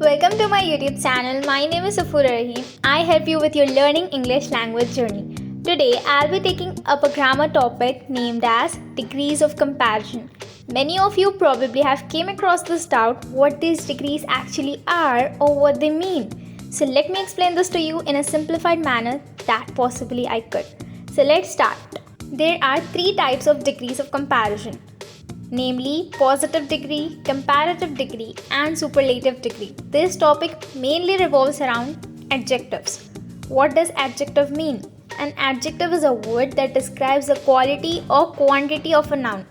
Welcome to my YouTube channel. My name is Safura Raheem. I help you with your learning English language journey. Today, I'll be taking up a grammar topic named as degrees of comparison. Many of you probably have came across this doubt what these degrees actually are or what they mean. So let me explain this to you in a simplified manner that possibly I could. So let's start. There are three types of degrees of comparison. Namely, positive degree, comparative degree, and superlative degree. This topic mainly revolves around adjectives. What does adjective mean? An adjective is a word that describes the quality or quantity of a noun,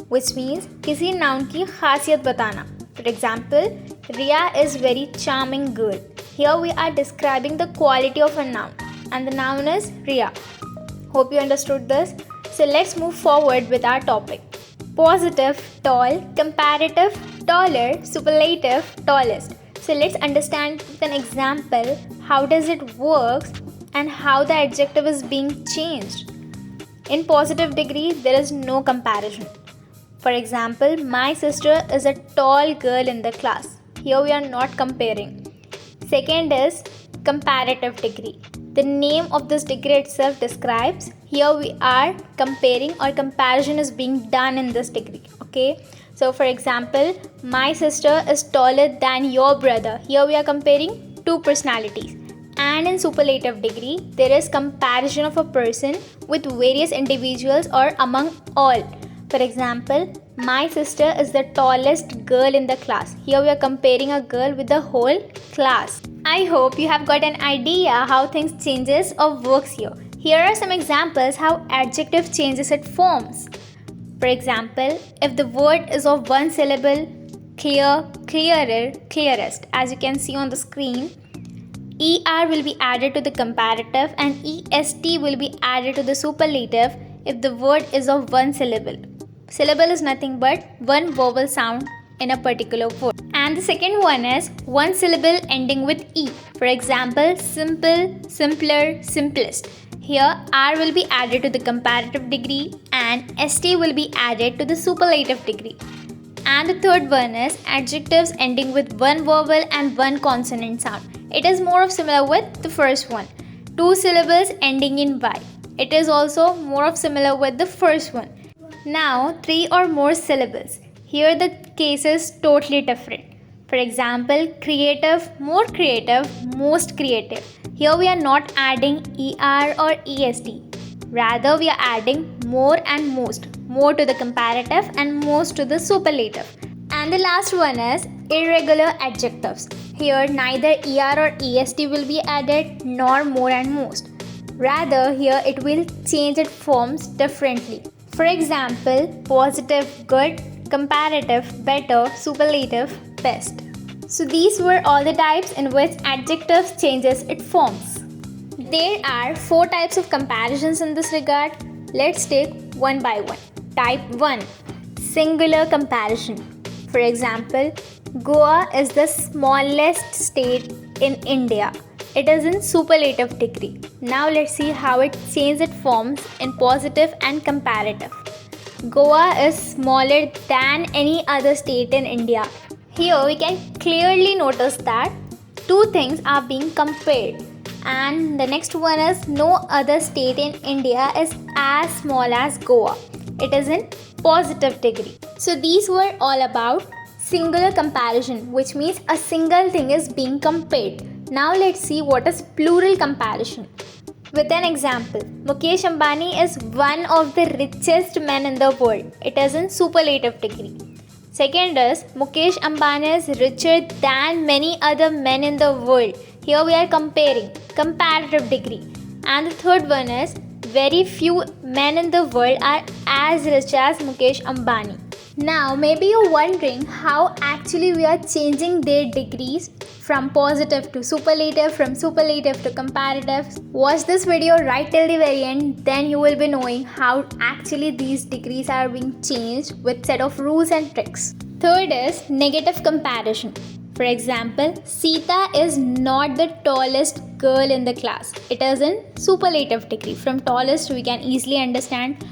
which means किसी noun की खासियत बताना. For example, Riya is very charming girl. Here we are describing the quality of a noun, and the noun is Riya. Hope you understood this. So let's move forward with our topic. Positive, tall, comparative, taller, superlative, tallest. So let's understand with an example how does it work and how the adjective is being changed. In positive degree, there is no comparison. For example, my sister is a tall girl in the class. Here we are not comparing. Second is comparative degree. The name of this degree itself describes. Here we are comparing or comparison is being done in this degree. Okay. So for example, my sister is taller than your brother. Here we are comparing two personalities. And in superlative degree, there is comparison of a person with various individuals or among all. For example, my sister is the tallest girl in the class. Here we are comparing a girl with the whole class. I hope you have got an idea how things changes or works here. Here are some examples how adjective changes its forms. For example, if the word is of one syllable, clear, clearer, clearest, as you can see on the screen, ER will be added to the comparative and EST will be added to the superlative if the word is of one syllable. Syllable is nothing but one vowel sound in a particular word. And the second one is one syllable ending with E. For example, simple, simpler, simplest. Here R will be added to the comparative degree and ST will be added to the superlative degree. And the third one is adjectives ending with one vowel and one consonant sound. It is more of similar with the first one. Two syllables ending in Y. It is also more of similar with the first one. Now three or more syllables. Here the case is totally different. For example, creative, more creative, most creative. Here we are not adding ER or EST. Rather we are adding more and most. More to the comparative and most to the superlative. And the last one is irregular adjectives. Here neither ER or EST will be added nor more and most. Rather here it will change its forms differently. For example, positive, good, comparative, better, superlative, best. So these were all the types in which adjectives changes its forms. There are 4 types of comparisons in this regard. Let's take one by one. Type 1. Singular comparison. For example, Goa is the smallest state in India. It is in superlative degree. Now let's see how it changes its forms in positive and comparative. Goa is smaller than any other state in India. Here we can clearly notice that two things are being compared. And the next one is no other state in India is as small as Goa. It is in positive degree. So these were all about singular comparison, which means a single thing is being compared. Now let's see what is plural comparison. With an example, Mukesh Ambani is one of the richest men in the world. It is in superlative degree. Second is, Mukesh Ambani is richer than many other men in the world. Here we are comparing, comparative degree. And the third one is, very few men in the world are as rich as Mukesh Ambani. Now maybe you're wondering how actually we are changing their degrees from positive to superlative, from superlative to comparative. Watch this video right till the very end, then you will be knowing how actually these degrees are being changed with set of rules and tricks. Third is negative comparison. For example, Sita is not the tallest girl in the class. It is in superlative degree. From tallest we can easily understand.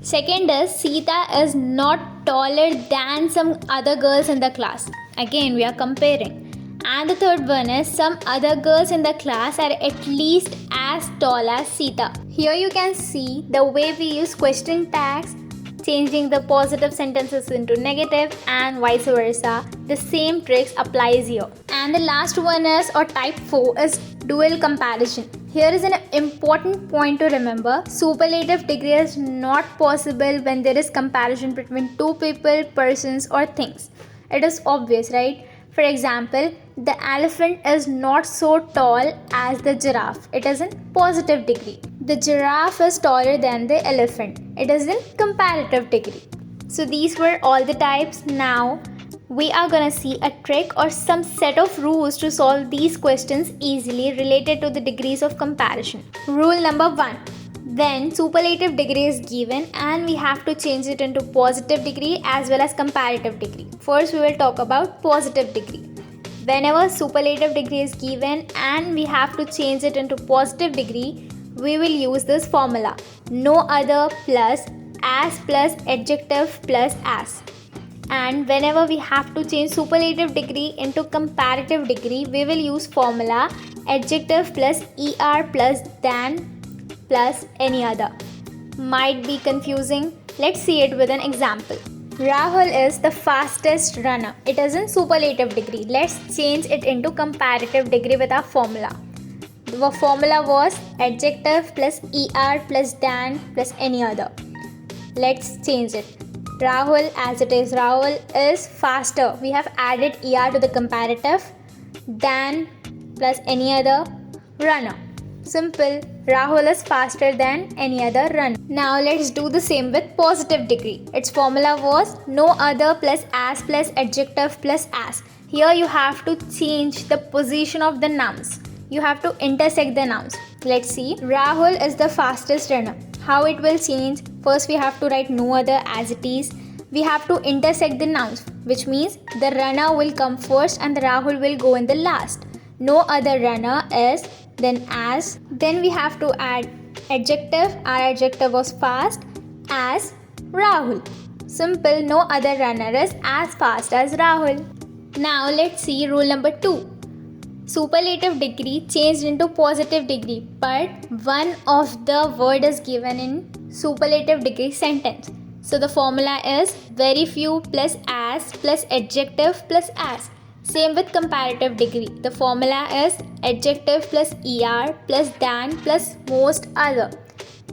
Second is Sita is not taller than some other girls in the class. Again we are comparing. And the third one is some other girls in the class are at least as tall as Sita. Here you can see the way we use question tags, changing the positive sentences into negative and vice versa. The same tricks applies here. And the last one is, or type 4, is dual comparison. Here is an important point to remember. Superlative degree is not possible when there is comparison between two people, persons or things. It is obvious, right? For example, the elephant is not so tall as the giraffe. It is in positive degree. The giraffe is taller than the elephant. It is in comparative degree. So these were all the types. Now we are gonna see a trick or some set of rules to solve these questions easily related to the degrees of comparison. Rule number 1. When superlative degree is given and we have to change it into positive degree as well as comparative degree. First we will talk about positive degree. Whenever superlative degree is given and we have to change it into positive degree, we will use this formula: no other plus adjective plus as. And whenever we have to change superlative degree into comparative degree, we will use formula adjective plus er plus than plus any other. Might be confusing. Let's see it with an example. Rahul is the fastest runner. It is in superlative degree. Let's change it into comparative degree with our formula. The formula was adjective plus er plus than plus any other. Let's change it. Rahul, as it is, Rahul is faster. We have added er to the comparative. Than plus any other runner. Simple. Rahul is faster than any other runner. Now let's do the same with positive degree. Its formula was no other plus adjective plus as. Here you have to change the position of the nouns. You have to intersect the nouns. Let's see. Rahul is the fastest runner. How it will change? First we have to write no other as it is. We have to intersect the nouns, which means the runner will come first and the Rahul will go in the last. No other runner is, then as, then we have to add adjective. Our adjective was fast, as Rahul. Simple. No other runner is as fast as Rahul. Now let's see rule number 2. Superlative degree changed into positive degree, but one of the word is given in superlative degree sentence. So the formula is very few plus adjective plus as. Same with comparative degree. The formula is adjective plus er plus than plus most other.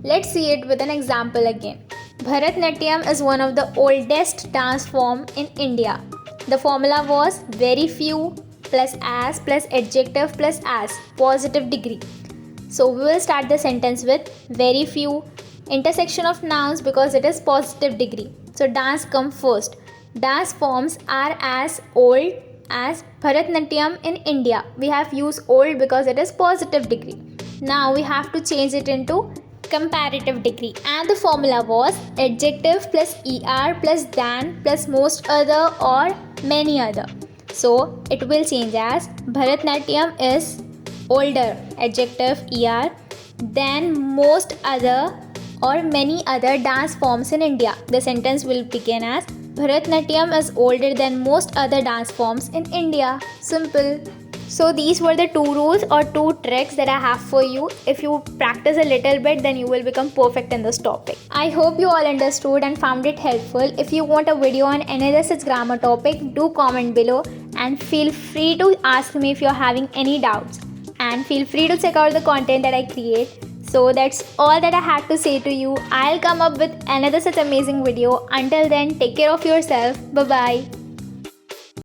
Let's see it with an example again. Bharatnatyam is one of the oldest dance form in India. The formula was very few plus adjective plus as, positive degree. So we will start the sentence with very few, intersection of nouns because it is positive degree. So dance come first. Dance forms are as old as Bharatnatyam in India. We have used old because it is positive degree. Now we have to change it into comparative degree, and the formula was adjective plus er plus than plus most other or many other. So it will change as Bharatnatyam is older, adjective er, than most other or many other dance forms in India. The sentence will begin as Bharatnatyam is older than most other dance forms in India. Simple. So these were the 2 rules or 2 tricks that I have for you. If you practice a little bit, then you will become perfect in this topic. I hope you all understood and found it helpful. If you want a video on another such grammar topic, do comment below and feel free to ask me if you're having any doubts. And feel free to check out the content that I create. So that's all that I had to say to you. I'll come up with another such amazing video. Until then, take care of yourself. Bye-bye.